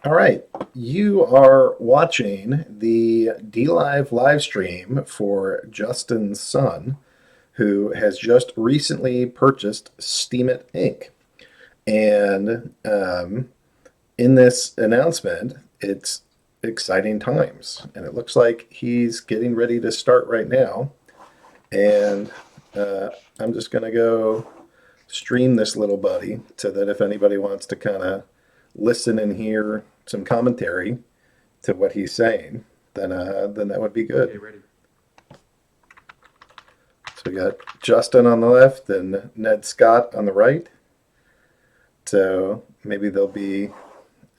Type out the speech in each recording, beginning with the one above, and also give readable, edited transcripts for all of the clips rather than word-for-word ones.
All right, you are watching the Dlive live stream for Justin's son, who has just recently purchased Steemit Inc. And in this announcement, it's exciting times, and it looks like he's getting ready to start right now. And I'm just going to go stream this little buddy so that if anybody wants to kind of listen and hear some commentary to what he's saying, then that would be good. Okay, ready. So we got Justin on the left and Ned Scot on the right. So maybe they'll be,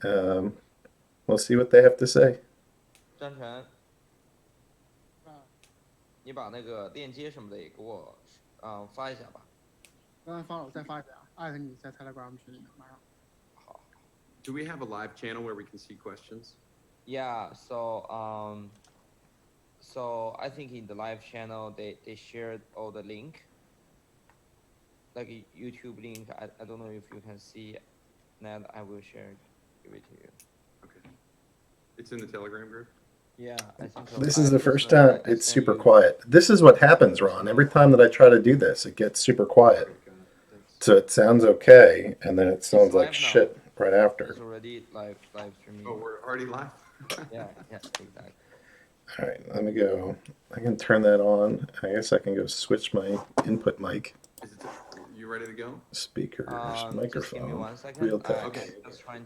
we'll see what they have to say. 张晨，你把那个链接什么的也给我发一下吧。刚才发了，我再发一下，艾特你在 Telegram 群里面，马上。好。Do we have a live channel where we can see questions? Yeah. So I think in the live channel they shared all the link, like a YouTube link. I don't know if you can see. Ned, I will give it to you. Okay. It's in the Telegram group? Yeah, I think so. This is the first time it's super quiet. This is what happens, Ron. Every time that I try to do this, it gets super quiet. So it sounds okay, and then it sounds like shit right after. It's already live streaming. Oh, we're already live? Yeah, exactly. All right, let me go. I can turn that on. I guess I can go switch my input mic. You ready to go? Speakers, Just microphone, give me 1 second. real text. Okay.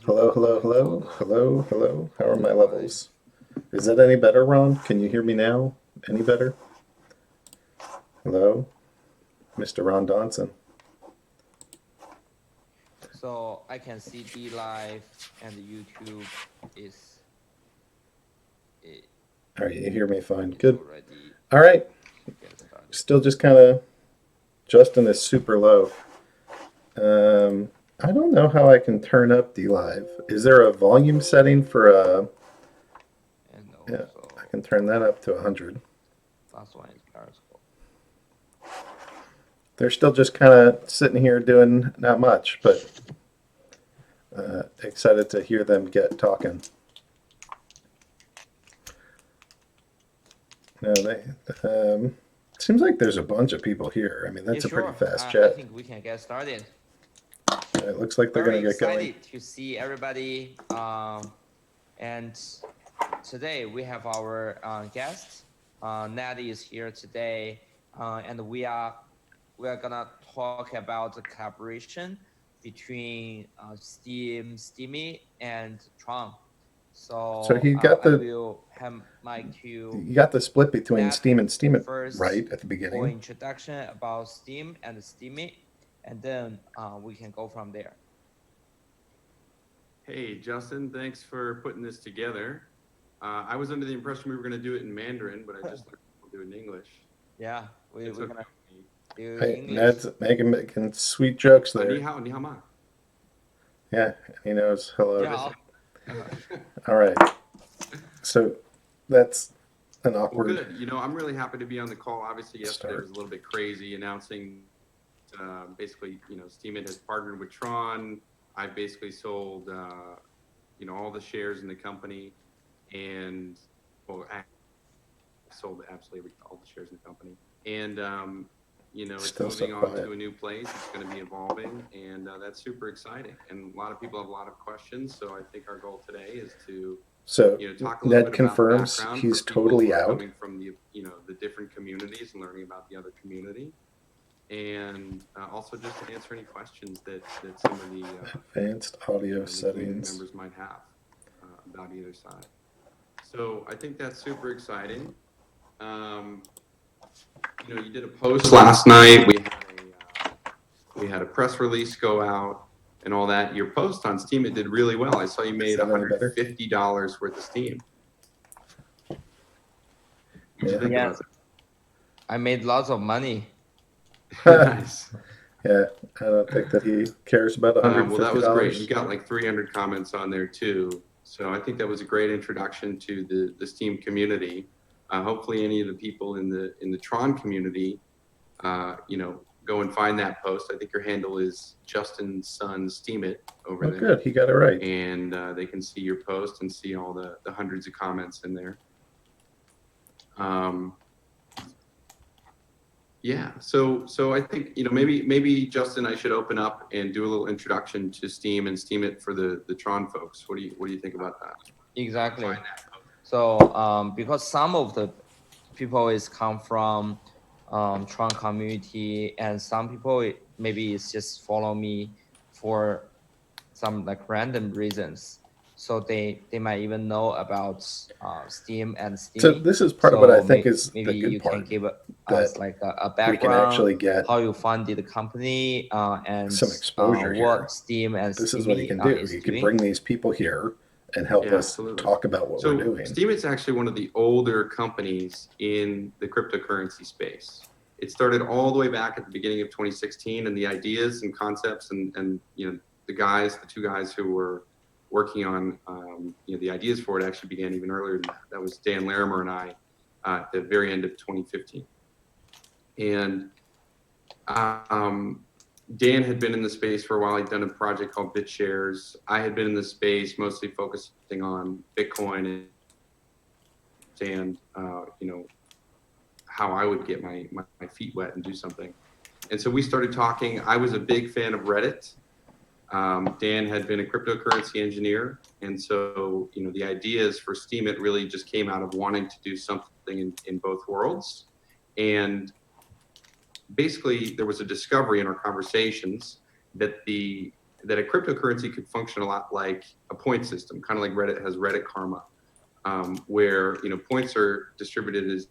Hello, hello, hello, hello, hello. How are my levels? Is that any better, Ron? Can you hear me now? Any better? Hello? Mr. Ron Donson. So I can see Dlive and YouTube is. All right, you hear me fine. Good. Already All right. get started. Still just kind of, Justin is super low. I don't know how I can turn up Dlive. Is there a volume setting for And yeah, also, I can turn that up to 100. last one is Periscope. They're still just kind of sitting here doing not much, but excited to hear them get talking. No, seems like there's a bunch of people here. I mean, that's Yeah, a pretty sure. fast I chat. think we can get started. It looks like they're Very going to get going. excited to see everybody. And today we have our guest. Ned is here today, and we are gonna talk about the collaboration between Steem, Steemit, and Tron. So he got I the will have Mike to you got the split between Ned Steem and Steemit first right at the for beginning. introduction about Steem and Steemit, and then we can go from there. Hey, Justin, thanks for putting this together. I was under the impression we were going to do it in Mandarin, but I just learned to do it in English. Yeah, we're It's gonna do Hey, English. Ned's making sweet jokes Ni there. hao, ni hao ma. Yeah, he knows hello. Yeah. All right. So that's an Well, awkward. good. You know, I'm really happy to be on the call. Obviously, yesterday Start. was a little bit crazy announcing basically, Steemit has partnered with Tron. I've basically sold, all the shares in the company, and I sold absolutely all the shares in the company. And it's Still so moving on quiet. to a new place. It's going to be evolving, and that's super exciting. And a lot of people have a lot of questions. So I think our goal today is to So talk a little Ned bit about confirms background he's for people totally who are out. coming from the different communities and learning about the other community, and also just to answer any questions that some of the Advanced audio the community settings. members might have about either side. So I think that's super exciting. You did a post last night. We had a press release go out and all that. Your post on Steem, it did really well. I saw you made that any better? $150 worth of Steem. What do you think Yeah. about I made lots of money. that? Nice. Yeah, I don't think that he cares about $150. Well, that was great. You got like 300 comments on there too. So I think that was a great introduction to the Steem community. Hopefully, any of the people in the Tron community, go and find that post. I think your handle is Justin Sun Steemit over Oh, there. good. He got it right. And they can see your post and see all the hundreds of comments in there. Yeah, so I think, you know, maybe Justin, I should open up and do a little introduction to Steem and Steemit for the Tron folks. What do you think about that? Exactly. Find that post. So because some of the people is come from Tron community, and some people maybe it's just follow me for some like random reasons. So they might even know about Steem and So Steamy. this is part of what I So think is maybe the good you can part, give us that like a we can background, actually get how you funded the company, and some exposure here. what Steem and This is what he Steamy can do. is He can doing. bring these people here and help Yeah, us absolutely. talk about what we're doing. Steemit's actually one of the older companies in the cryptocurrency space. It started all the way back at the beginning of 2016, and the ideas and concepts and you know, the two guys who were working on you know, the ideas for it actually began even earlier than that. That was Dan Larimer and I at the very end of 2015. And Dan had been in the space for a while. He'd done a project called BitShares. I had been in the space mostly focusing on Bitcoin and you know, how I would get my feet wet and do something. And so we started talking. I was a big fan of Reddit. Dan had been a cryptocurrency engineer. And so, you know, the ideas for Steemit really just came out of wanting to do something in both worlds. And basically there was a discovery in our conversations that a cryptocurrency could function a lot like a point system, kind of like Reddit has Reddit Karma, where, you know, points are distributed as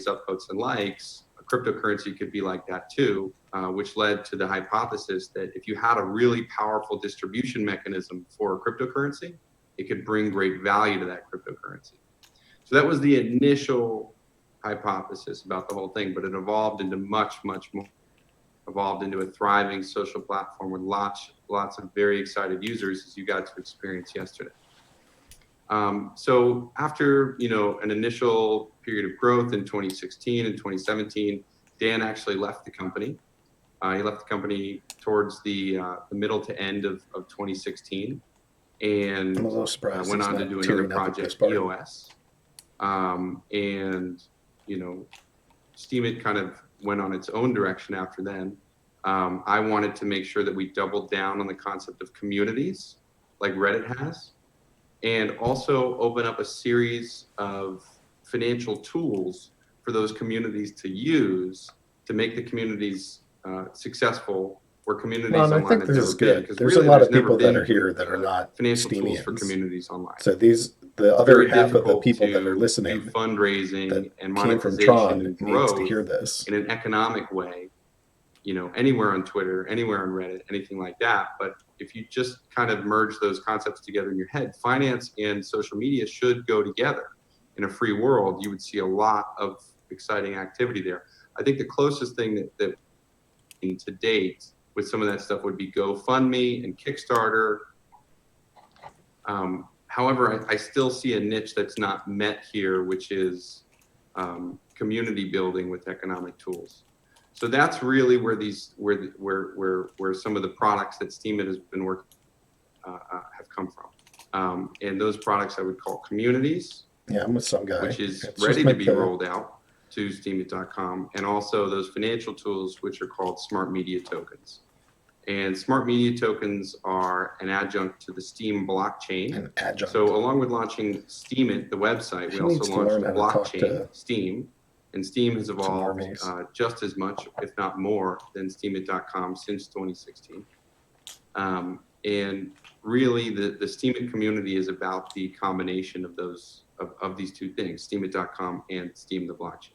upvotes and likes. A cryptocurrency could be like that too, which led to the hypothesis that if you had a really powerful distribution mechanism for a cryptocurrency, it could bring great value to that cryptocurrency. So that was the initial hypothesis about the whole thing, but it evolved into much more, evolved into a thriving social platform with lots of very excited users, as you got to experience yesterday. So after, you know, an initial period of growth in 2016 and 2017, Dan actually left the company. He left the company towards the middle to end of 2016, and I'm a little surprised went he's on to not do tearing another up at this project, part. EOS. And, you know, Steemit kind of went on its own direction after then. I wanted to make sure that we doubled down on the concept of communities like Reddit has, and also open up a series of financial tools for those communities to use to make the communities successful, where communities Well, and I online think have this never is been. good. Because There's really, a lot of never people that been are here that are not financial tools for Steemians. communities online. So the other Very half of the difficult people that to are listening do fundraising that and came from monetization Tron and needs to growth hear this. in an economic way, you know, anywhere on Twitter, anywhere on Reddit, anything like that. But if you just kind of merge those concepts together in your head, finance and social media should go together. In a free world, you would see a lot of exciting activity there. I think the closest thing that to date with some of that stuff would be GoFundMe and Kickstarter. However, I still see a niche that's not met here, which is community building with economic tools. So that's really where where some of the products that Steemit has been working have come from. And those products I would call communities, Yeah, I'm with some guy. which is It's ready just to meant be rolled out to Steemit.com, and also those financial tools, which are called smart media tokens. And smart media tokens are an adjunct to the Steem blockchain. an adjunct. So along with launching Steemit, the website, we He needs also to launched learn the how to talk blockchain, to Steem. And Steem has evolved normies. just as much, if not more, than Steemit.com since 2016. And really, the Steemit community is about the combination of those of these two things, Steemit.com and Steem the blockchain.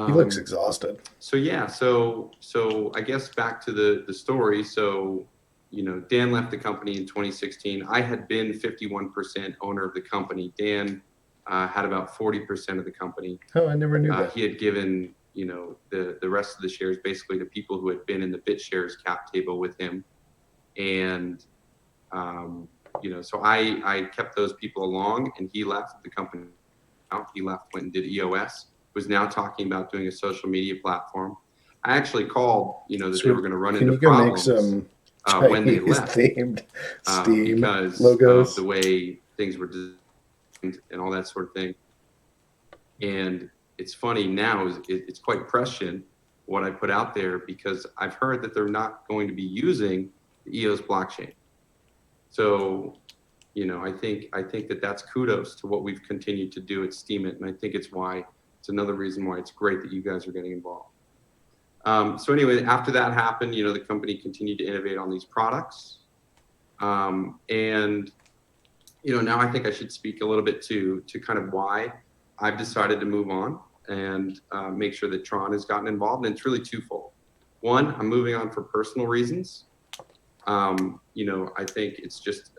He looks exhausted. So yeah, so I guess back to the story. So, you know, Dan left the company in 2016. I had been 51% owner of the company. Dan had about 40% of the company. Oh, I never knew that. He had given, you know, the rest of the shares basically to people who had been in the BitShares cap table with him. And, you know, so I kept those people along, and he left the company. He left, went and did EOS. was now talking about doing a social media platform. I actually called, that they So were going to run can into you go make problems some when they Chinese left themed Steam because logos? of the way things were designed and all that sort of thing. And it's funny now, it's quite prescient what I put out there, because I've heard that they're not going to be using the EOS blockchain. So, I think that that's kudos to what we've continued to do at Steemit, and I think it's another reason why it's great that you guys are getting involved. So anyway, after that happened, the company continued to innovate on these products, and now I think I should speak a little bit to kind of why I've decided to move on and make sure that Tron has gotten involved, and it's really twofold. One, I'm moving on for personal reasons. I think it's just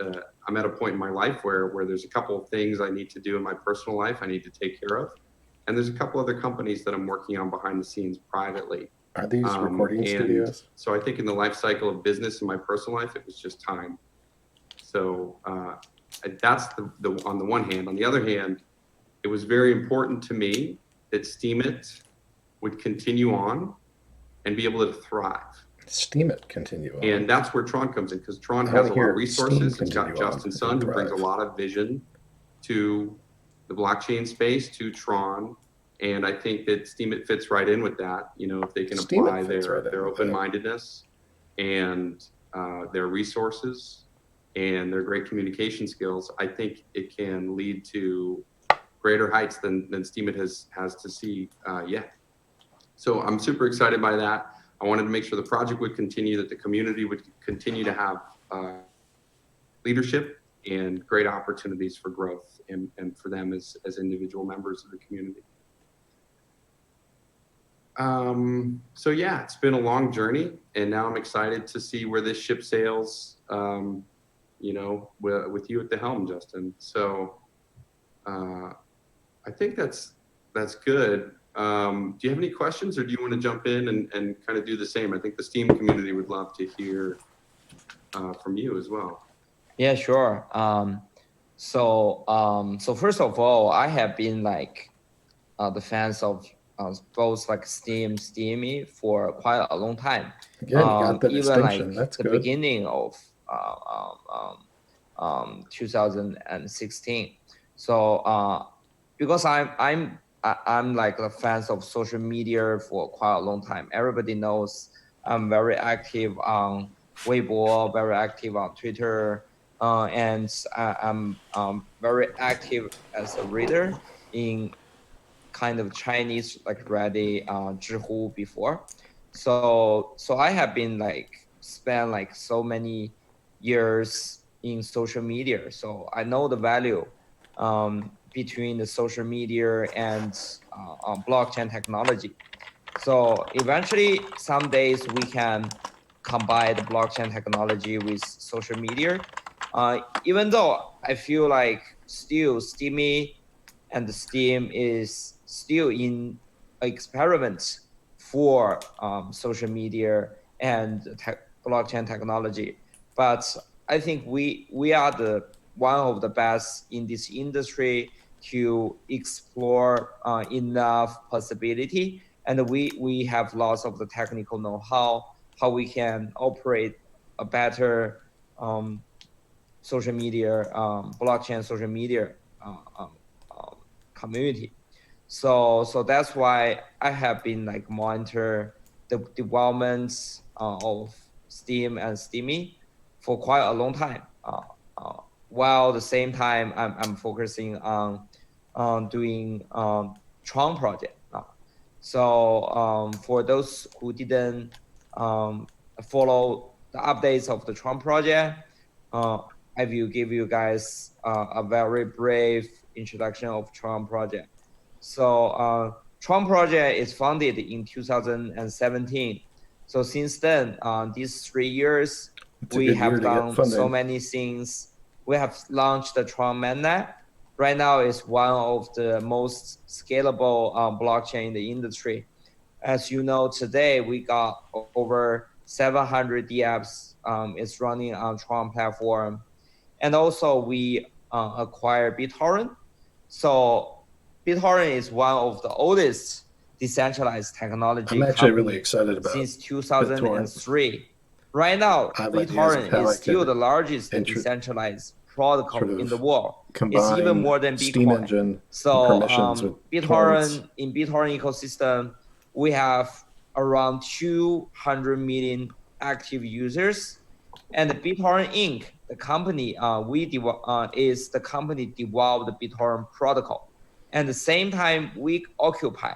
I'm at a point in my life where there's a couple of things I need to do in my personal life I need to take care of, and there's a couple other companies that I'm working on behind the scenes privately. Are these recording and studios? So I think in the life cycle of business and my personal life, it was just time. So that's the on the one hand. On the other hand, it was very important to me that Steemit would continue on and be able to thrive. Steemit continue on. And that's where Tron comes in, because Tron I has a wanna lot hear of resources. Steem It's got continue on Justin and Sun, who brings a thrive. lot of vision to the blockchain space, to Tron. And I think that Steemit fits right in with that. If they can Steemit apply fits right in their with that. open-mindedness and their resources and their great communication skills, I think it can lead to greater heights than Steemit has to see yet. So I'm super excited by that. I wanted to make sure the project would continue, that the community would continue to have leadership and great opportunities for growth and for them as individual members of the community. So yeah, it's been a long journey, and now I'm excited to see where this ship sails, with you at the helm, Justin. So I think that's good. Do you have any questions, or do you want to jump in and kind of do the same? I think the Steem community would love to hear from you as well. Yeah, sure. So first of all, I have been like the fans of both like Steemy for quite a long time. Again, you got the even distinction. like That's the good. beginning of 2016. So because I'm like a fan of social media for quite a long time. Everybody knows I'm very active on Weibo, very active on Twitter, and I'm very active as a reader in kind of Chinese like Reddit, Zhihu before. So I have been like spent like so many years in social media. So I know the value between the social media and blockchain technology. So eventually, some days we can combine the blockchain technology with social media. Even though I feel like still Steemy and Steem is still in experiment for social media and blockchain technology, but I think we are the one of the best in this industry to explore enough possibility, and we have lots of the technical know-how how we can operate a better social media blockchain social media community. So that's why I have been like monitor the developments of Steem and Steemy for quite a long time. While at the same time I'm focusing on doing Tron project. So for those who didn't follow the updates of the Tron project, I will give you guys a very brief introduction of Tron project. So Tron project is founded in 2017. So since then, these 3 years, It's a we good year have to get done funding. so many things. We have launched the Tron mainnet. Right now, it's one of the most scalable blockchain in the industry. As you know, today we got over 700 dApps. It's running on Tron platform. And also we acquired BitTorrent. So BitTorrent is one of the oldest decentralized technology I'm actually really company excited about since 2003. Right now, I have ideas of BitTorrent how I is still could the largest intro- decentralized protocol sort in the of world. It's combine even more than Steam Bitcoin. engine and So permissions with torrents. in BitTorrent ecosystem, we have around 200 million active users, and the BitTorrent Inc, the company is the company developed the BitTorrent protocol. And at the same time, we occupy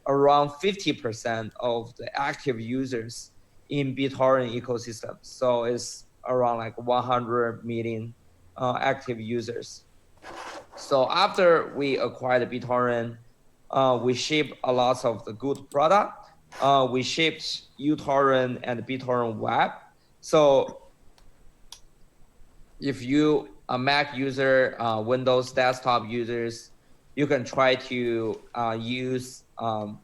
around 50% of the active users in BitTorrent ecosystem. So it's around like 100 million active users. So after we acquired BitTorrent, we ship a lot of the good product. We shipped uTorrent and BitTorrent Web. So if you a Mac user, Windows desktop users, you can try to use uTorrent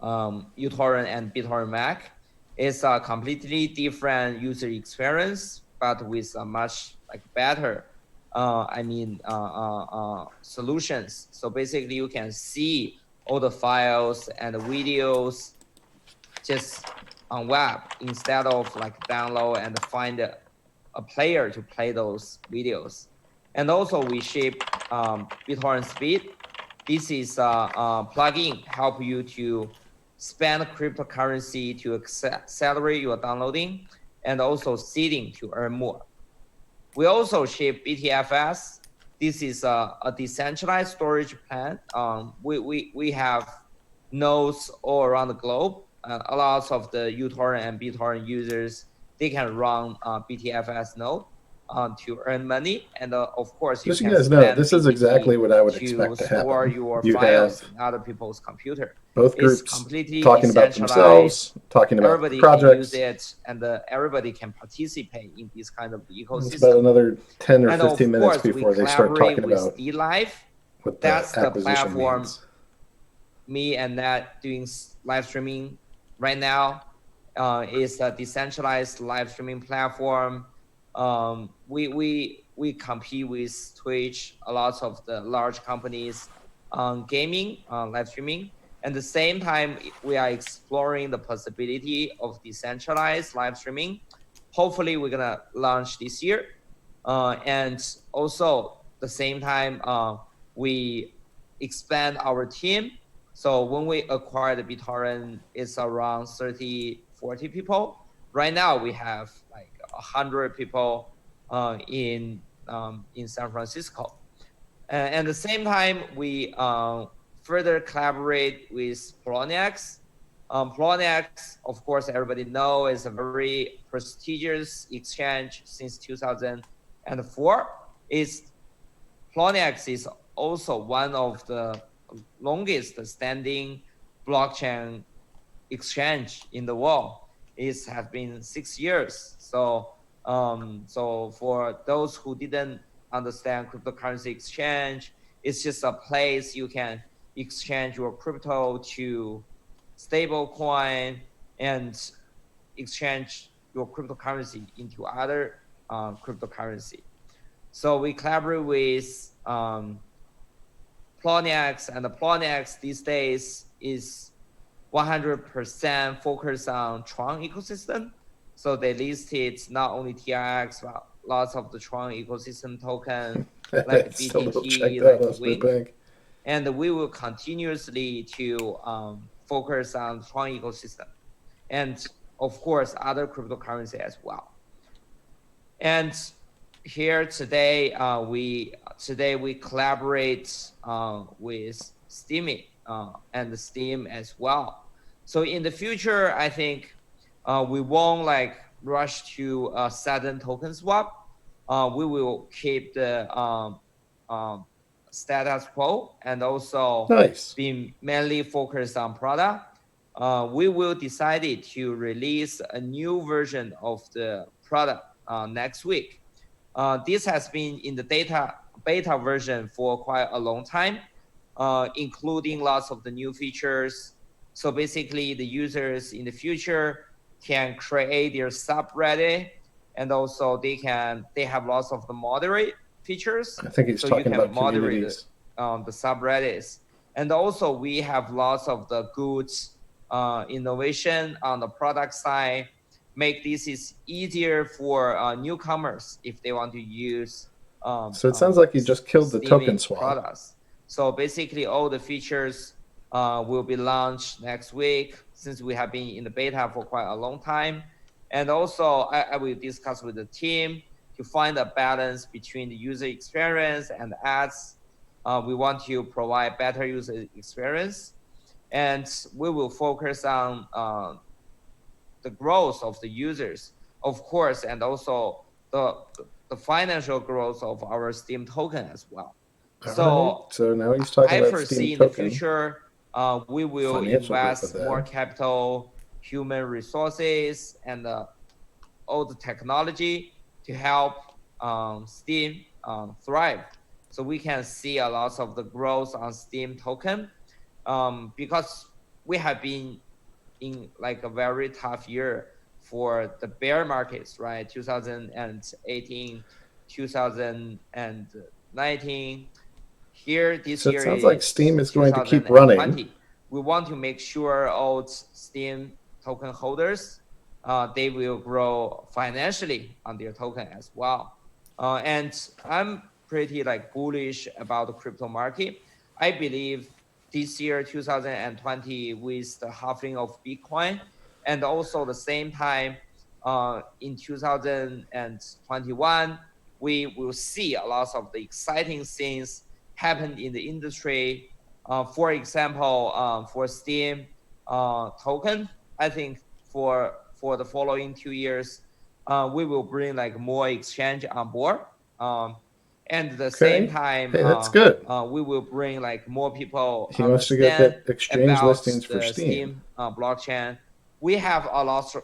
and BitTorrent Mac. It's a completely different user experience, but with a much like better, solutions. So basically, you can see all the files and the videos just on web instead of like download and find a player to play those videos. And also we ship BitTorrent Speed. This is a plugin help you to spend cryptocurrency to accelerate your downloading and also seeding to earn more. We also ship BTFS. This is a decentralized storage plan. We have nodes all around the globe. A lot of the uTorrent and BitTorrent users, they can run BTFS node to earn money. And of course, Just so you you can guys know, spend this is BTC exactly what I would to expect to store happen. your You files have in other people's computer. both It's groups completely talking about decentralized. themselves, talking about Everybody the can use projects. it, and everybody can participate in this kind of It's about ecosystem. another 10 or And 15 of minutes course, we before they start collaborate talking with about Dlive. what That's the the acquisition platform means. me and Ned doing live streaming right now. Is a decentralized live streaming platform. We compete with Twitch, a lot of the large companies on gaming, live streaming. At the same time, we are exploring the possibility of decentralized live streaming. Hopefully, we're gonna launch this year. And also, the same time, we expand our team. So when we acquired BitTorrent, it's around 30, 40 people. Right now, we have like 100 people in San Francisco. And at the same time, we further collaborate with Poloniex. Poloniex, of course, everybody know, is a very prestigious exchange since 2004. Poloniex is also one of the longest standing blockchain exchange in the world. It has been 6 years. So for those who didn't understand cryptocurrency exchange, it's just a place you can exchange your crypto to stable coin and exchange your cryptocurrency into other cryptocurrency. So we collaborate with Poloniex, and the Poloniex these days is 100% focused on Tron ecosystem. So they listed not only TRX, but lots of the Tron ecosystem token, like BTT, like Wink. And we will continuously to focus on Tron ecosystem, and of course other cryptocurrency as well. And here today, we collaborate with Steemit and Steem as well. So in the future, I think we won't like rush to a sudden token swap. We will keep the status quo and also be mainly focused on product. We will decide to release a new version of the product next week. This has been in the beta version for quite a long time, including lots of the new features. So basically, the users in the future can create their subreddit, and also they have lots of the moderate features. I think he's so talking you can about moderate communities. the subreddits. And also we have lots of the good innovation on the product side, make this is easier for newcomers if they want to use So it sounds like you just killed the token Steemit swap. products. So basically all the features will be launched next week, since we have been in the beta for quite a long time. And also I will discuss with the team to find a balance between the user experience and ads. We want to provide better user experience, and we will focus on the growth of the users, of course, and also the financial growth of our Steem token as well. All right. So now he's talking I about foresee Steem in the token. future we will Financial growth invest of more that. capital, human resources, and all the technology to help Steem thrive. So we can see a lot of the growth on Steem token, because we have been in like a very tough year for the bear markets, right? 2018, 2019. Here, this So it year sounds like is Steem is going to keep running. 2020. We want to make sure all Steem token holders, they will grow financially on their token as well. And I'm pretty like bullish about the crypto market. I believe this year, 2020, with the halving of Bitcoin, and also the same time in 2021, we will see a lot of the exciting things happen in the industry. For example, for Steem token, I think for the following 2 years, we will bring like more exchange on board. And at the same time, hey, that's good. we will bring like more people He wants to go understand get exchange about listings for the Steem. blockchain. We have a lots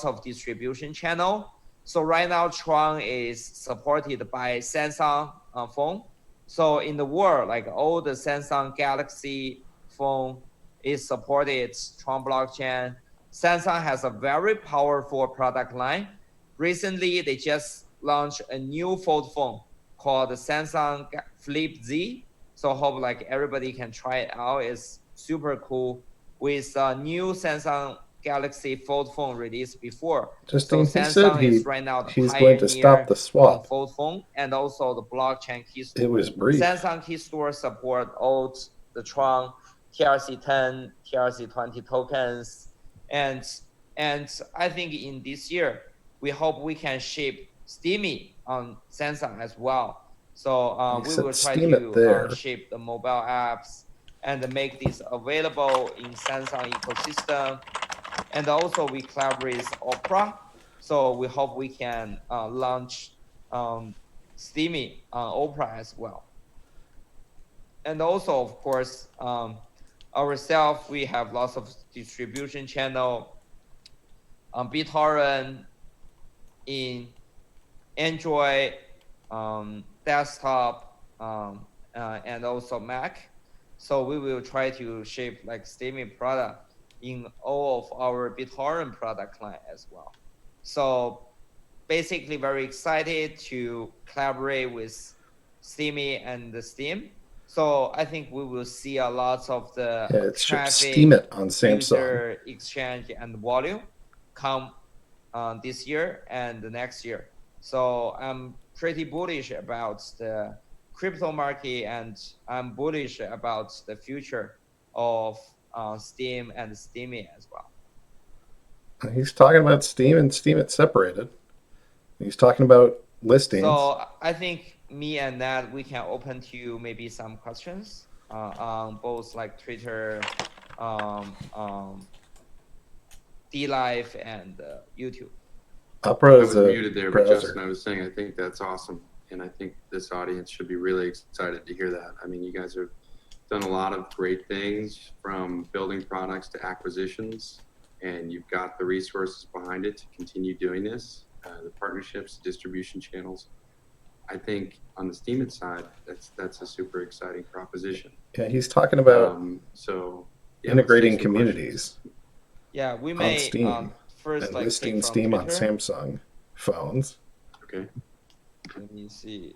of distribution channel. So right now, Tron is supported by Samsung phone. So in the world, like all the Samsung Galaxy phone is supported Tron blockchain. Samsung has a very powerful product line. Recently, they just launched a new fold phone called the Samsung Flip Z. So hope like everybody can try it out. It's super cool with a new Samsung Galaxy Fold phone released before. Justin, so he said Samsung is right now the he's going to stop the on swap. Fold phone and also the blockchain key store. It was brief. Samsung key store support all the Tron TRC10, TRC20 tokens, and I think in this year we hope we can ship Steemit on Samsung as well. So we will try to ship the mobile apps and make this available in Samsung ecosystem. And also we collaborate with Opera. So we hope we can launch Steemit on Opera as well. And also, of course, ourselves, we have lots of distribution channel on BitTorrent, in Android, desktop, and also Mac. So we will try to ship like Steemit product in all of our BitTorrent product line as well. So basically very excited to collaborate with Steemit and the Steem. So I think we will see a lot of the traffic, Steemit on Samsung, user exchange and volume come this year and the next year. So I'm pretty bullish about the crypto market, and I'm bullish about the future of Steem and Steemit as well. He's talking about Steem and Steemit separated. He's talking about listings. So I think me and Ned, we can open to you maybe some questions on both like Twitter, Dlive, and YouTube. Opera I is was a muted there, but browser. Justin, I was saying I think that's awesome, and I think this audience should be really excited to hear that. I mean, you guys have done a lot of great things, from building products to acquisitions, and you've got the resources behind it to continue doing this. The partnerships, distribution channels. I think on the Steemit side, that's a super exciting proposition. Yeah, he's talking about integrating communities. Yeah, we may Steem first and like listing take from Steem on Twitter. Samsung phones. Okay. Let me see.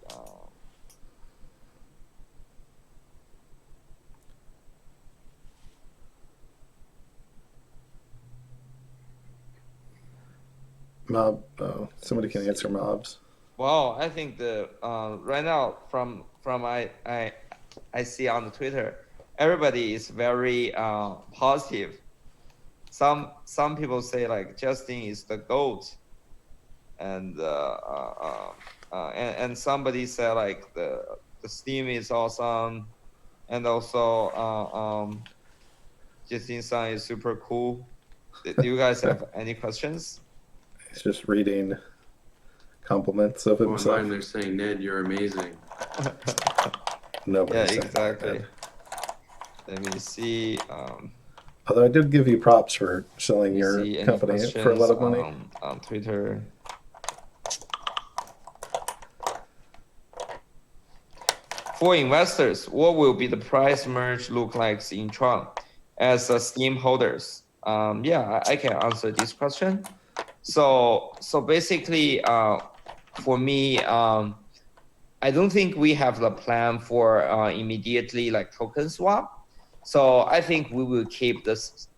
Mob. Oh, somebody can answer mobs. Well, I think the right now from I see on the Twitter, everybody is very positive. Some people say like Justin is the GOAT, and and somebody said like the Steem is awesome, and also Justin Sun is super cool. Do you guys have any questions? He's just reading compliments of Well, himself. mine, they're saying, Ned, you're amazing. Nobody Yeah, said exactly. that. Let me see. Although I did give you props for selling Let me your see any company for a lot of money. on Twitter. For investors, what will be the price merge look like in Tron as a Steem holders? Yeah, I can answer this question. So basically, for me, I don't think we have the plan for immediately like token swap. So I think we will keep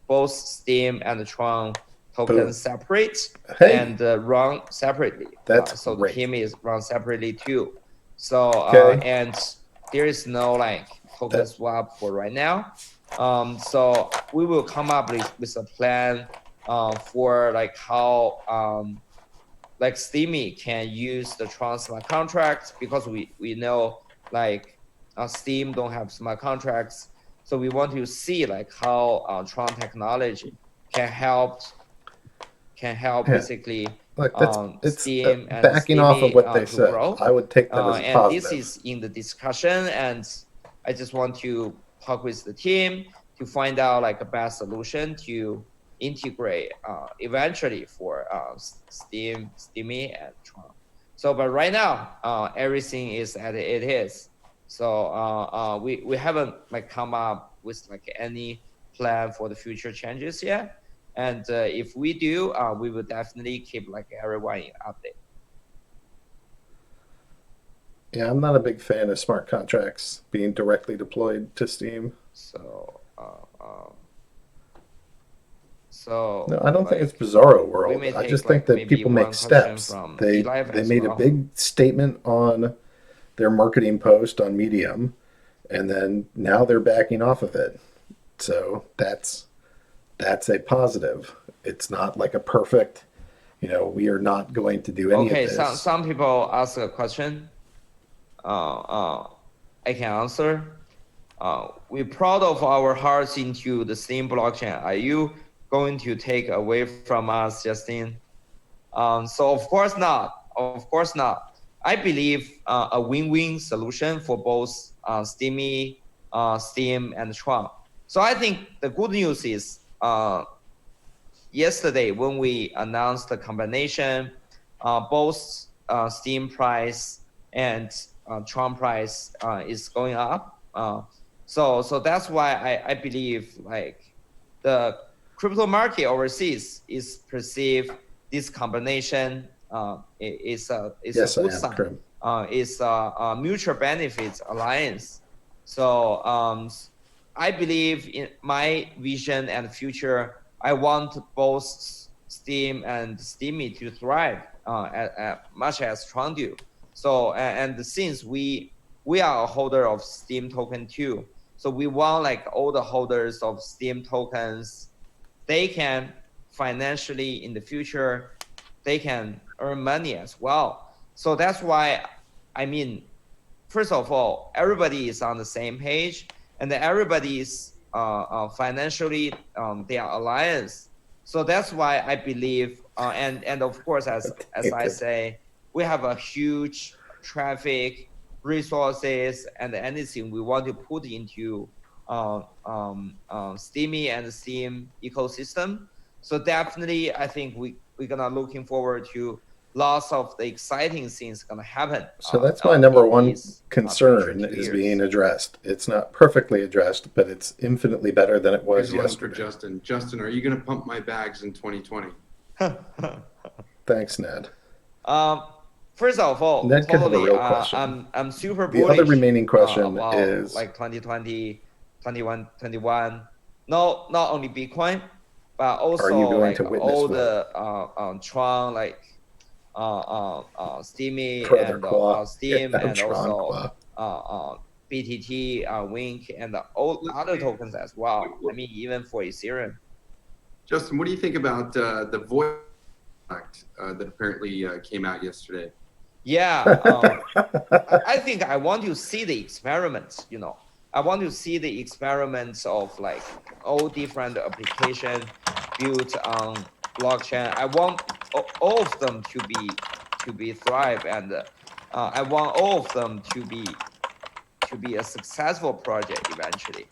both Steem and Tron tokens separate Hey. and run separately. That's so great. the team is run separately too. So Okay. and there is no like token swap for right now. So we will come up with a plan for like how like Steemit can use the Tron smart contracts, because we know like Steem don't have smart contracts. So we want to see like how Tron technology can help basically Look, it's Steem and backing off of Steemit what they to said. grow. I would take that as a And positive. this is in the discussion, and I just want to talk with the team to find out like a best solution to integrate eventually for Steemit and Tron. So, but right now, everything is as it is. So we haven't like come up with like any plan for the future changes yet. And if we do, we will definitely keep like everyone in update. Yeah, I'm not a big fan of smart contracts being directly deployed to Steem. So no, I don't think it's Bizarro World. I just think that people make steps. They made a big statement on their marketing post on Medium, and then now they're backing off of it. So that's a positive. It's not like a perfect, we are not going to do any of this. Okay, some people ask a question. I can answer. We're proud of our hearts into the Steem blockchain. Are you going to take away from us, Justin? So of course not. Of course not. I believe a win-win solution for both Steem and Tron. So I think the good news is yesterday when we announced the combination, both Steem price and Tron price is going up. So that's why I believe like the crypto market overseas is perceived this combination is a good sign. It's a mutual benefits alliance. So I believe in my vision and future, I want both Steem and Steemit to thrive as much as Tron do. So and since we are a holder of Steem token too, so we want like all the holders of Steem tokens, they can financially in the future, they can earn money as well. So that's why, I mean, first of all, everybody is on the same page, and everybody is financially they are alliance. So that's why I believe, and of course, as I say, we have a huge traffic, resources, and anything we want to put into Steemit and Steem ecosystem. So definitely, I think we're gonna looking forward to lots of the exciting things gonna happen. So that's my number one concern is being addressed. It's not perfectly addressed, but it's infinitely better than it was yesterday. For Justin. Justin, are you going to pump my bags in 2020? Thanks, Ned. First of all, Ned could have a real question. I'm super bullish. The other remaining question is like 2020, 21, 21. No, not only Bitcoin, but also Are you going like to witness all what? the Tron, like Steemy Brother and Qua. Steem, Yeah, and Tron also Qua. BTT, Wink, and all other tokens as well. I mean, even for Ethereum. Justin, what do you think about the voice product that apparently came out yesterday? Yeah, I think I want to see the experiments. I want to see the experiments of like all different applications built on blockchain. I want all of them to be thrive, and I want all of them to be a successful project eventually.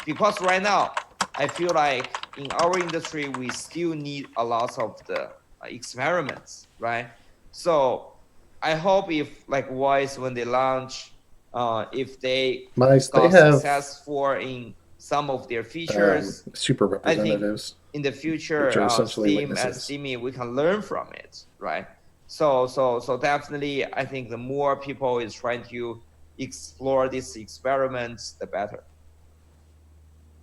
Because right now I feel like in our industry we still need a lot of the experiments, right? So I hope if like Voice, when they launch, if they Mice, they got have successful in some of their features, super I think representatives, in the which future, are essentially Steam and witnesses. Steamy, we can learn from it, right? So definitely, I think the more people is trying to explore these experiments, the better.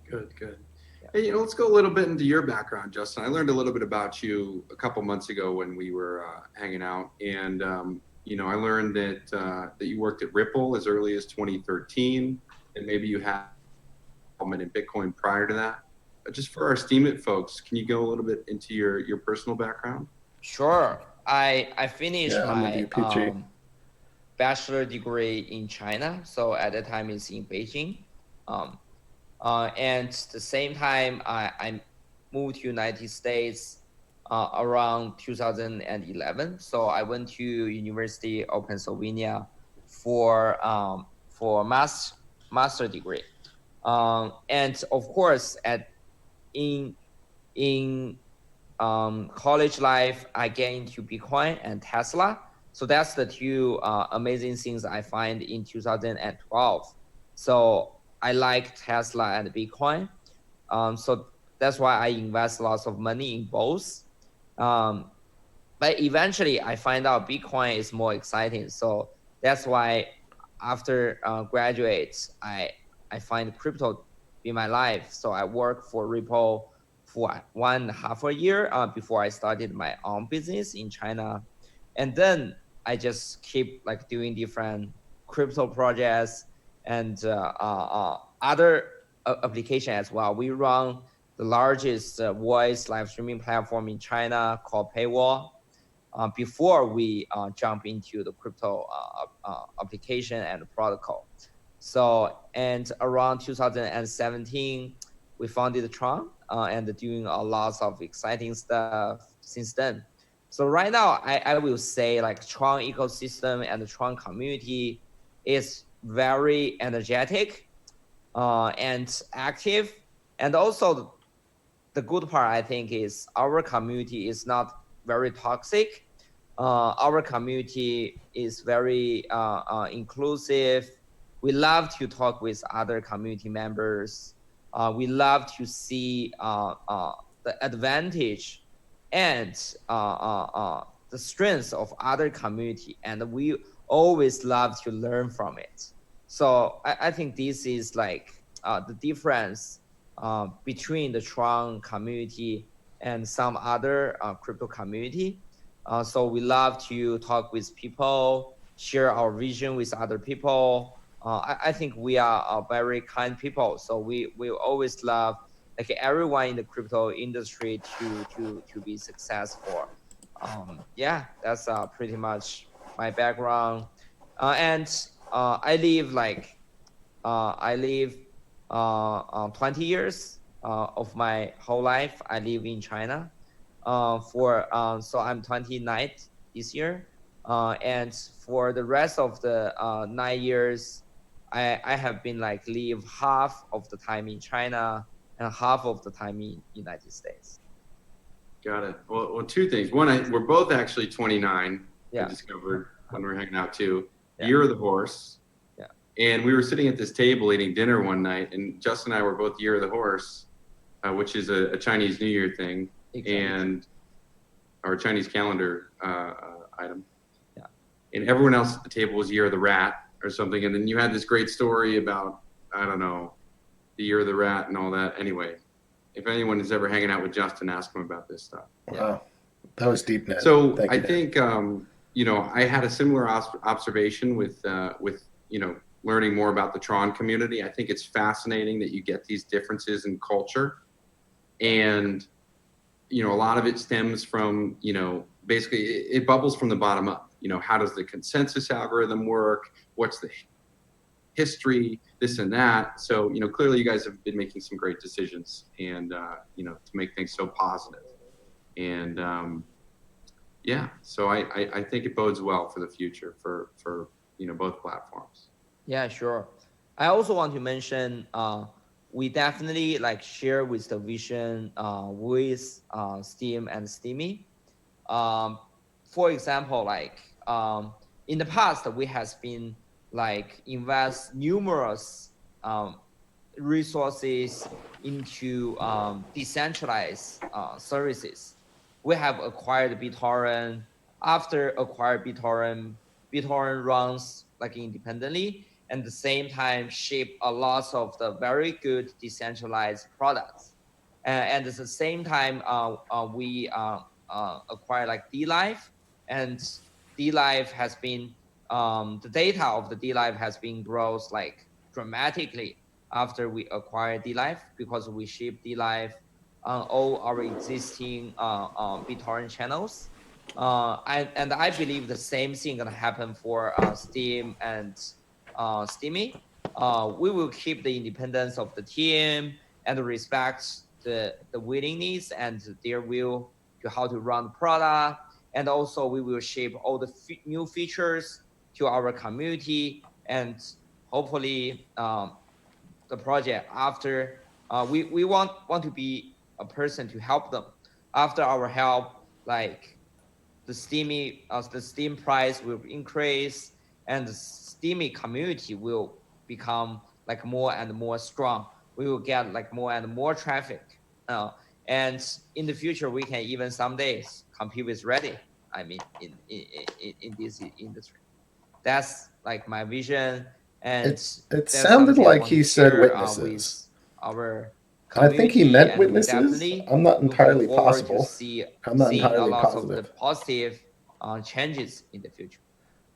Good, good. Yeah. Hey, let's go a little bit into your background, Justin. I learned a little bit about you a couple months ago when we were hanging out, and I learned that you worked at Ripple as early as 2013, and maybe you had involvement in Bitcoin prior to that. Just for our Steemit folks, can you go a little bit into your personal background? Sure. I finished Yeah, I'm with you, my Peachy. bachelor degree in China, so at that time it's in Beijing. Um, and the same time, I moved to United States around 2011. So I went to University of Pennsylvania for master degree. And of course, in in college life, I get into Bitcoin and Tesla. So that's the two amazing things I find in 2012. So I like Tesla and Bitcoin. So that's why I invest lots of money in both. Um, but eventually I find out Bitcoin is more exciting. So that's why after graduate, I find crypto in my life. So I work for Ripple for 1.5 a year before I started my own business in China. And then I just keep like doing different crypto projects and other application as well. We run the largest voice live streaming platform in China called Paywall. Before we jump into the crypto application and protocol. So, and around 2017, we founded Tron and doing a lot of exciting stuff since then. So right now, I will say like Tron ecosystem and the Tron community is very energetic and active. And also the good part, I think, is our community is not very toxic. Our community is very inclusive. We love to talk with other community members. We love to see the advantage and the strengths of other community, and we always love to learn from it. So I think this is like the difference between the Tron community and some other crypto community. So we love to talk with people, share our vision with other people. I think we are very kind people. So we always love like everyone in the crypto industry to be successful. Yeah, that's pretty much my background. And I live 20 years of my whole life. I live in China. So I'm 29 this year, and for the rest of the 9 years, I have been like live half of the time in China and half of the time in United States. Got it. Well, two things. One, we're both actually 29. Yeah. I discovered when we were hanging out too. Yeah. Year of the horse. Yeah. And we were sitting at this table eating dinner one night, and Justin and I were both Year of the Horse, which is a Chinese New Year thing, Exactly. and our Chinese calendar item. Yeah. And everyone else at the table was Year of the Rat or something. And then you had this great story about, I don't know, the Year of the Rat and all that. Anyway, if anyone is ever hanging out with Justin, ask him about this stuff. Wow, that was deep, Ned. So Thank you, I Ned. think I had a similar observation with learning more about the Tron community. I think it's fascinating that you get these differences in culture, and a lot of it stems from basically it bubbles from the bottom up. How does the consensus algorithm work? What's the history, this and that. So, clearly you guys have been making some great decisions and, to make things so positive. And, so I think it bodes well for the future for both platforms. Yeah, sure. I also want to mention, we definitely share with the vision with Steem and Steemy. For example, in the past, we has been invest numerous resources into decentralized services. We have acquired BitTorrent. After acquired BitTorrent, BitTorrent runs independently, and at the same time ship a lot of the very good decentralized products. And at the same time, we acquired Dlive, and Dlive has been the data of the Dlive has been grows dramatically after we acquired Dlive, because we ship Dlive on all our existing BitTorrent channels. And I believe the same thing gonna happen for Steem and Steemy. We will keep the independence of the team and respect the willingness and their will to how to run the product. And also we will shape all the new features to our community, and hopefully the project after we want to be a person to help them. After our help, the Steem price will increase, and the Steemy community will become more and more strong. We will get more and more traffic, and in the future we can even some days compete with Reddit. I mean, in this industry, that's my vision, and It that's sounded something I like want he to said share witnesses. with our I think he community, meant and we witnesses. definitely I'm not looking entirely forward to possible. I'm not seeing a entirely lot of the positive. positive changes in the future.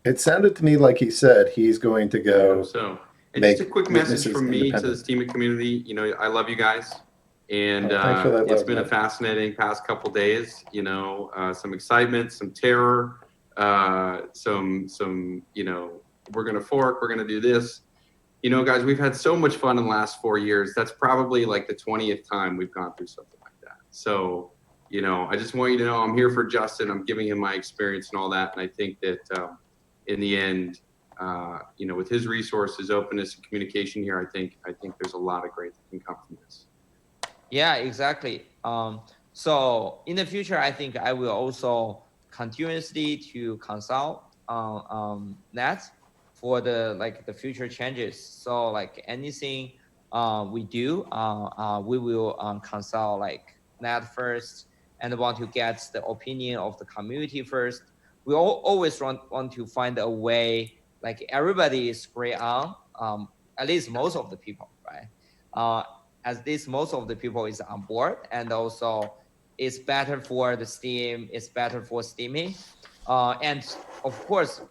It sounded to me like he said he's going to I go hope so. And make just a quick message witnesses from me to the independent. Steemit community. I love you guys, and Thanks for that it's love, been a Ned. fascinating past couple days. Some excitement, some terror, some we're gonna fork, we're gonna do this. Guys, we've had so much fun in the last 4 years. That's probably the 20th time we've gone through something like that. So, I just want you to know I'm here for Justin. I'm giving him my experience and all that. And I think that in the end, with his resources, openness, and communication here, I think there's a lot of great that can come from this. Yeah, exactly. So in the future, I think I will also continuously to consult Ned for the future changes. So anything we do, we will consult Ned first, and want to get the opinion of the community first. We always want to find a way everybody is agree on, at least most of the people, right? At least most of the people is on board, and also it's better for the Steem, it's better for Steemy. And of course,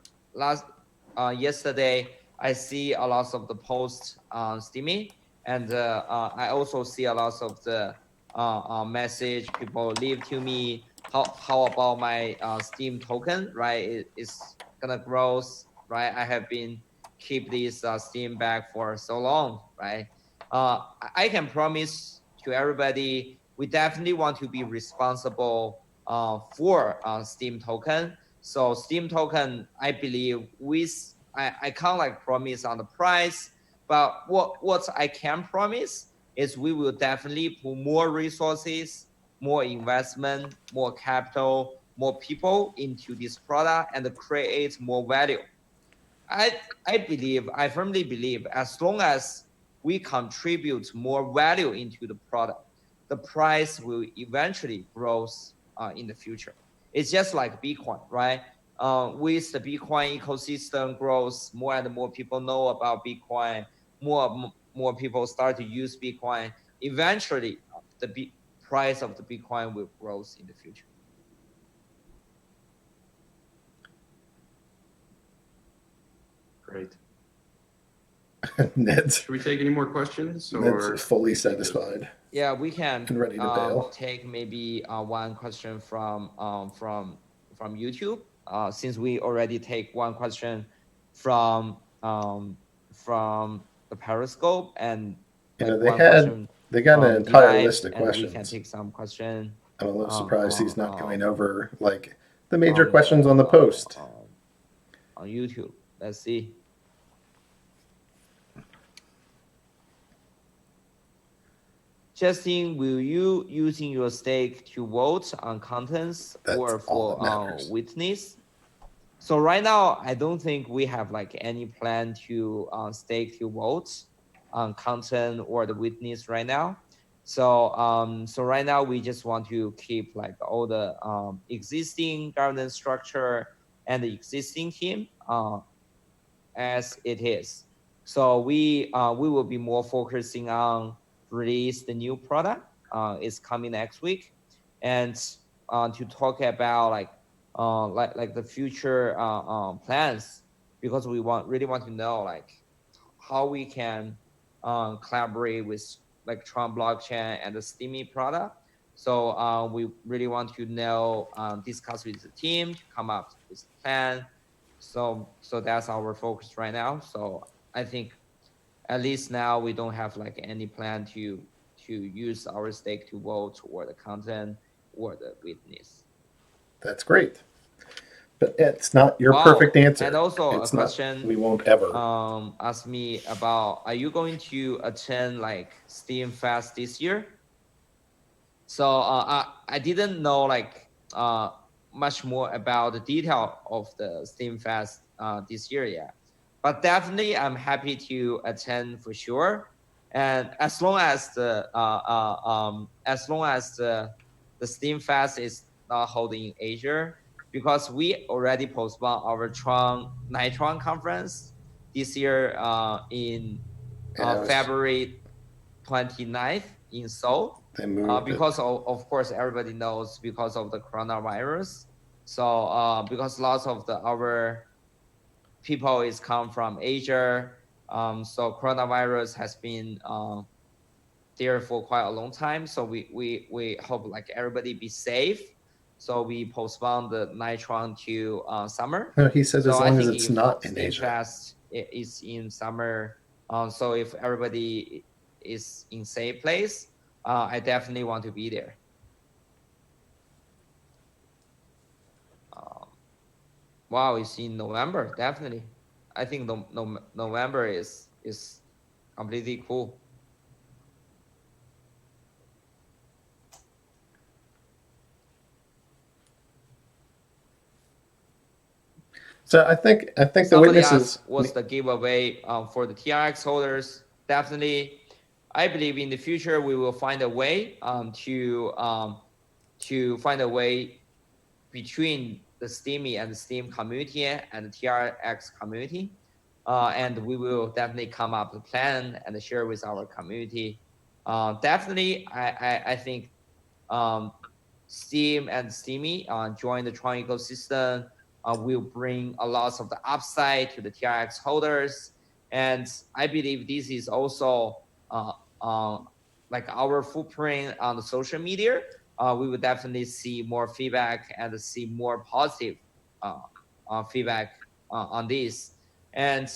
yesterday I see a lot of the posts on Steemy, and I also see a lot of the message people leave to me. How about my Steem token, right? It's gonna grow, right? I have been keep this Steem back for so long, right? I can promise to everybody, we definitely want to be responsible for Steem token. So Steem token, I believe I can't promise on the price, but what I can promise is we will definitely put more resources, more investment, more capital, more people into this product and create more value. I firmly believe as long as we contribute more value into the product, the price will eventually grow in the future. It's just like Bitcoin, right? With the Bitcoin ecosystem grows, more and more people know about Bitcoin, more people start to use Bitcoin. Eventually, the price of the Bitcoin will grow in the future. Great. Ned's Should we take any more questions? Ned's fully satisfied Yeah, we can and ready to bail. take maybe one question from YouTube. Since we already take one question from the Periscope and like one question they got an from entire Dlive, list of and we can questions. take some question. I'm a little surprised he's not going over like the major on questions on the post. On YouTube. Let's see. Justin, will you using your stake to vote on contents or for witness? So right now, I don't think we have like any plan to stake to vote on content or the witness right now. So so right now we just want to keep like all the existing governance structure and the existing team as it is. So we will be more focusing on release the new product is coming next week, and to talk about like the future plans, because we really want to know like how we can collaborate with like Tron blockchain and the Steemit product. So we really want to know, discuss with the team to come up with a plan. So that's our focus right now. So I think at least now we don't have like any plan to use our stake to vote or the content or the witness. That's great. But it's not your perfect answer. And also it's a question we won't ever. Ask me about, are you going to attend like Steem Fest this year? So I didn't know like much more about the detail of the Steem Fest this year yet. But definitely I'm happy to attend for sure. And as long as the Steem Fest is not holding in Asia, because we already postponed our Nitron conference this year in February 29th in Seoul. Because of course everybody knows, because of the coronavirus. So because lots of our people is come from Asia, so coronavirus has been there for quite a long time. So we hope like everybody be safe. So we postponed the Nitron to summer. No, he said so as long as it's not in Steem Asia. Fest is in summer. So if everybody is in safe place, I definitely want to be there. Wow, it's in November, definitely. I think November is completely cool. So I think Somebody the witnesses. Asked, what's the giveaway for the TRX holders? Definitely, I believe in the future we will find a way to find a way between the Steemit and the Steem community and the TRX community, and we will definitely come up with a plan and share with our community. Definitely, I think Steem and Steemit join the Tron ecosystem. Will bring a lot of the upside to the TRX holders, and I believe this is also like our footprint on the social media. We will definitely see more feedback and see more positive feedback on this. And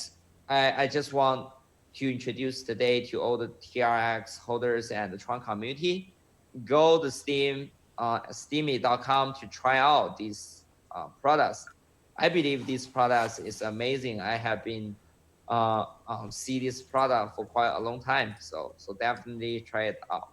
I just want to introduce today to all the TRX holders and the Tron community, go to Steemit.com to try out these products. I believe this product is amazing. I have been see this product for quite a long time, so definitely try it out.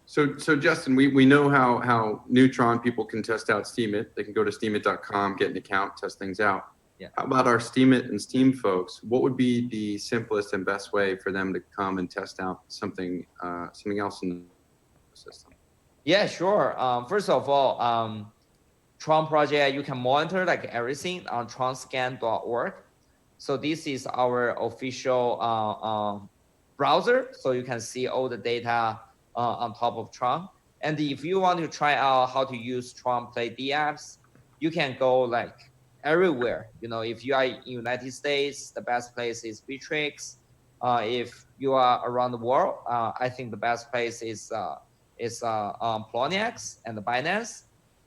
So Justin, we know how Neutron people can test out Steemit. They can go to steemit.com, get an account, test things out. Yeah. How about our Steemit and Steem folks? What would be the simplest and best way for them to come and test out something else in the system? Yeah, sure. First of all, Tron project, you can monitor like everything on tronscan.org. So this is our official browser. So you can see all the data on top of Tron. And if you want to try out how to use Tron Play D apps, you can go like everywhere. You know, if you are in United States, the best place is Bittrex. If you are around the world, I think the best place is Poloniex and Binance.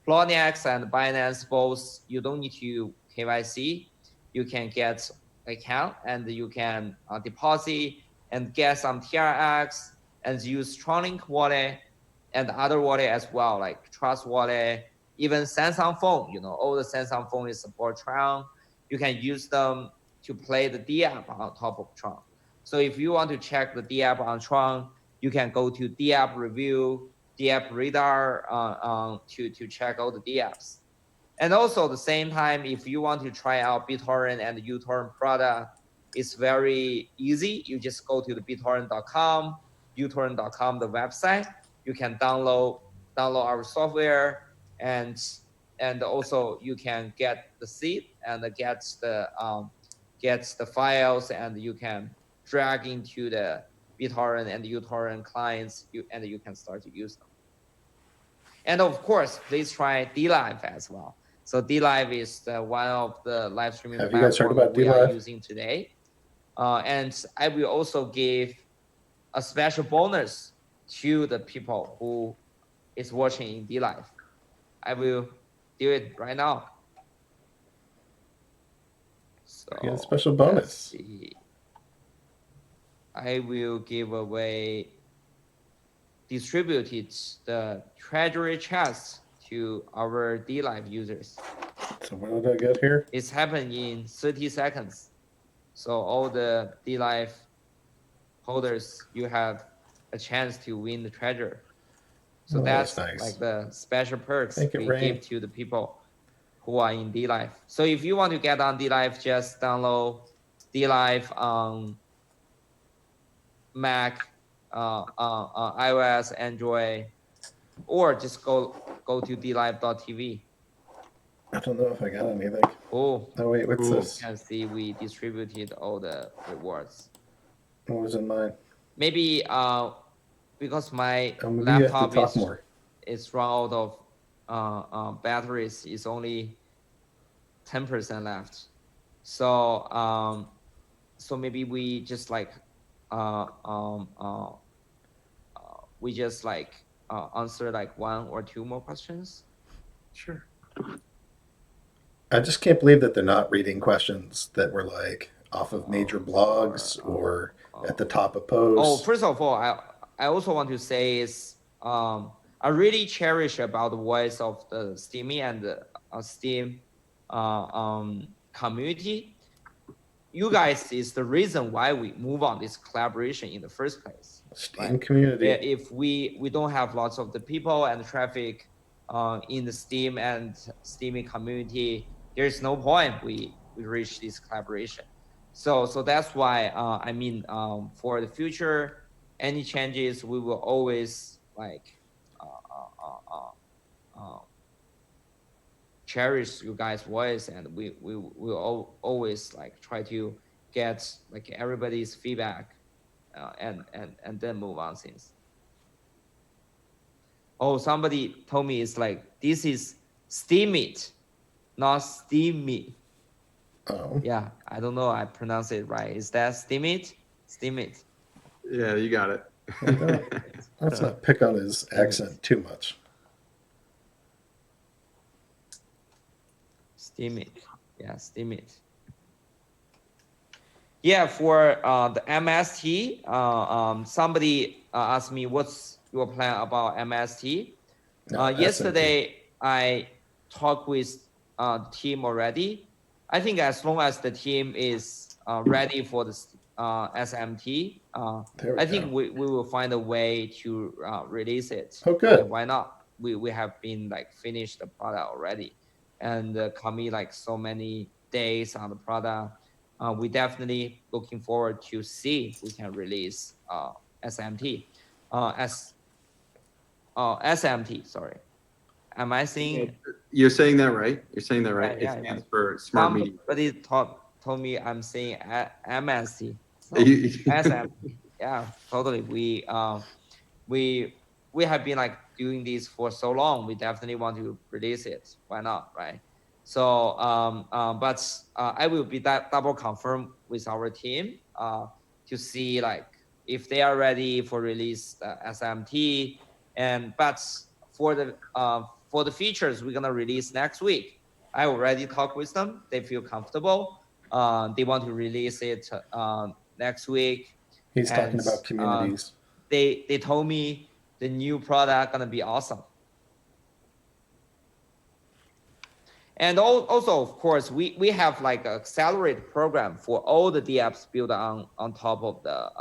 Poloniex and Binance both, you don't need to KYC. You can get account and you can deposit and get some TRX and use Tronlink wallet and other wallet as well, like Trust Wallet, even Samsung phone. You know, all the Samsung phone is support Tron. You can use them to play the D app on top of Tron. So if you want to check the D app on Tron, you can go to D app review, D app radar to check all the D apps. And also at the same time, if you want to try out BitTorrent and uTorrent product, it's very easy. You just go to the BitTorrent.com, uTorrent.com, the website. You can download our software, and also you can get the seed and get the files, and you can drag into the BitTorrent and uTorrent clients, and you can start to use them. And of course, please try Dlive as well. So Dlive is one of the live streaming Have you guys heard platforms about we are Dlive? using today. And I will also give a special bonus to the people who is watching in Dlive. I will do it right now. So You get a special let's bonus. see. I will give away distributed the treasury chest to our Dlive users. So what did I get here? It's happened in 30 seconds. So all the Dlive holders, you have a chance to win the treasure. So Oh, that's nice. like the special perks Thank you, we Rain. give to the people who are in Dlive. So if you want to get on Dlive, just download Dlive on Mac, iOS, Android, or just go to dlive.tv. I don't know if I got anything. Oh, Oh wait, what's Cool. this? you can see we distributed all the rewards. What was in mine? Maybe because my Oh, maybe you have to laptop talk more. is run out of batteries, is only 10% left. So so maybe we just like answer like one or two more questions. Sure. I just can't believe that they're not reading questions that were like off of major blogs or at the top of Oh, posts. first of all, I also want to say is I really cherish about the voice of the Steemit and the Steem community. You guys is the reason why we move on this collaboration in the first place. Steam Right? community. If we don't have lots of the people and traffic in the Steem and Steemit community, there's no point we reach this collaboration. So that's why I mean for the future, any changes we will always like cherish you guys' voice, and we will always like try to get like everybody's feedback and then move on things. Oh, somebody told me it's like this is Steemit, not Steemit. Oh, Yeah, I don't know. I pronounce it right. Is that Steemit? Steemit. Yeah, you got it. let's not pick on his accent too much. Steemit. Yeah, Steemit. Yeah, for the MST, somebody asked me what's your plan about MST. No, Yesterday, I talked with the team already. I think as long as the team is ready for the SMT, There we I think go. we will find a way to release it. Oh, good. And why not? We have been like finished the product already, and commit like so many days on the product. We definitely looking forward to see if we can release SMT. SMT, sorry. Am I saying? You're saying that right. You're saying that right. Yeah, It yeah. stands for smart media. Somebody told me I'm saying MST. So You- SMT. Yeah, totally. We we have been like doing this for so long. We definitely want to release it. Why not, right? So, but I will be double confirm with our team to see like if they are ready for release SMT. But for the features we're gonna release next week, I already talked with them. They feel comfortable. They want to release it next week. He's talking about communities. They told me the new product gonna be awesome. And also, of course, we have like an accelerated program for all the DApps built on top of the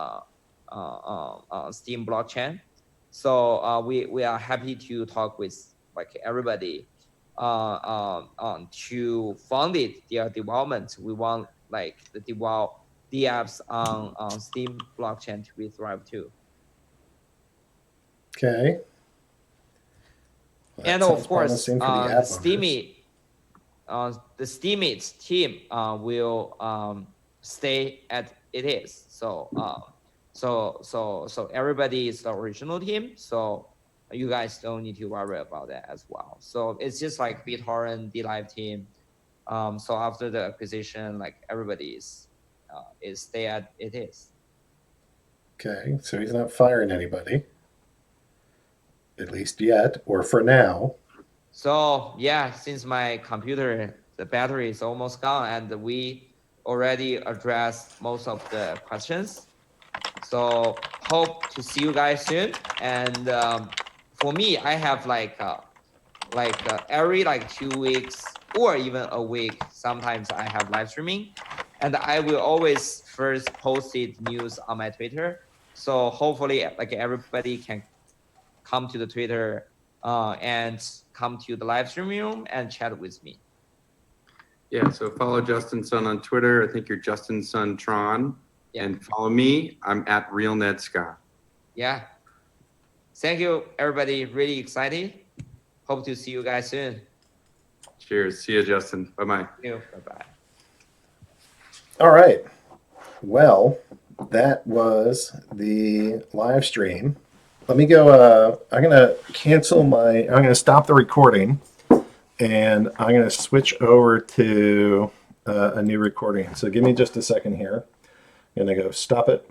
Steem blockchain. So we are happy to talk with like everybody to fund it, their development. We want like the DApps on Steem blockchain to be thrive too. Okay. Well, And of course, the Steemit team will stay at it is. So everybody is the original team. So you guys don't need to worry about that as well. So it's just like BitTorrent, Dlive team. So after the acquisition, like everybody is stay at it is. Okay, so he's not firing anybody, at least yet, or for now. So yeah, since my computer, the battery is almost gone, and we already addressed most of the questions. So hope to see you guys soon. And for me, I have like every like 2 weeks or even a week, sometimes I have live streaming, and I will always first post it news on my Twitter. So hopefully like everybody can come to the Twitter and come to the live stream room and chat with me. Yeah, so follow Justin Sun on Twitter. I think you're Justin Sun Tron. Yeah. And follow me. I'm at Real Ned Scot. Yeah. Thank you, everybody. Really excited. Hope to see you guys soon. Cheers. See you, Justin. Bye-bye. Thank you. Bye-bye. All right. Well, that was the live stream. Let me go. I'm going to stop the recording, and I'm going to switch over to a new recording. So give me just a second here. I'm going to go stop it.